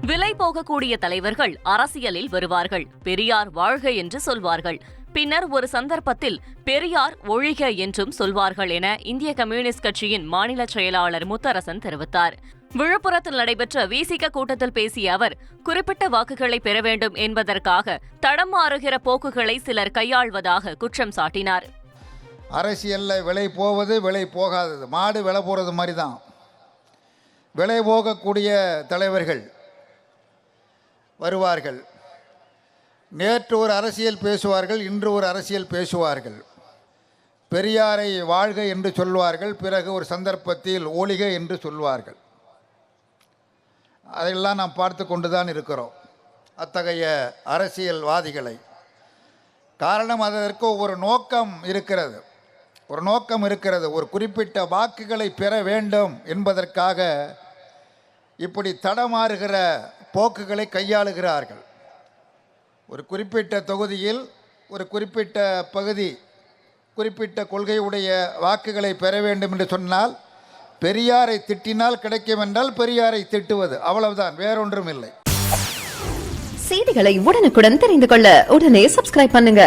விலை போகக்கூடிய தலைவர்கள் அரசியலில் வருவார்கள். பெரியார் வாழ்க என்று சொல்வார்கள். பின்னர் ஒரு சந்தர்ப்பத்தில் பெரியார் ஒழிக என்றும் சொல்வார்கள் என இந்திய கம்யூனிஸ்ட் கட்சியின் மாநில செயலாளர் முத்தரசன் தெரிவித்தார். விழுப்புரத்தில் நடைபெற்ற விசிக கூட்டத்தில் பேசிய அவர், குறிப்பிட்ட வாக்குகளை பெற வேண்டும் என்பதற்காக தடம் மாறுகிற போக்குகளை சிலர் கையாள்வதாக குற்றம் சாட்டினார். அரசியலில் விலை போவது விலை போகாதது, மாடு விலை போகிறது மாதிரி தான். விலை போகக்கூடிய தலைவர்கள் வருவார்கள். நேற்று ஒரு அரசியல் பேசுவார்கள், இன்று ஒரு அரசியல் பேசுவார்கள். பெரியாரை வாழ்க என்று சொல்வார்கள், பிறகு ஒரு சந்தர்ப்பத்தில் ஒழிக என்று சொல்வார்கள். அதையெல்லாம் நாம் பார்த்து கொண்டு தான் இருக்கிறோம் அத்தகைய அரசியல்வாதிகளை. காரணம், அதற்கு ஒரு நோக்கம் இருக்கிறது. ஒரு குறிப்பிட்ட வாக்குகளை பெற வேண்டும் என்பதற்காக இப்படி தடமாறுகிற போக்குகளை கையாளுகிறார்கள். ஒரு குறிப்பிட்ட தொகுதியில் ஒரு குறிப்பிட்ட பகுதி குறிப்பிட்ட கொள்கையுடைய வாக்குகளை பெற வேண்டும் என்று சொன்னால், பெரியாரை திட்டினால் கிடைக்கும் என்றால் பெரியாரை திட்டுவது, அவ்வளவுதான், வேறொன்றும் இல்லை. செய்திகளை உடனுக்குடன் தெரிந்து கொள்ள உடனே சப்ஸ்கிரைப் பண்ணுங்க.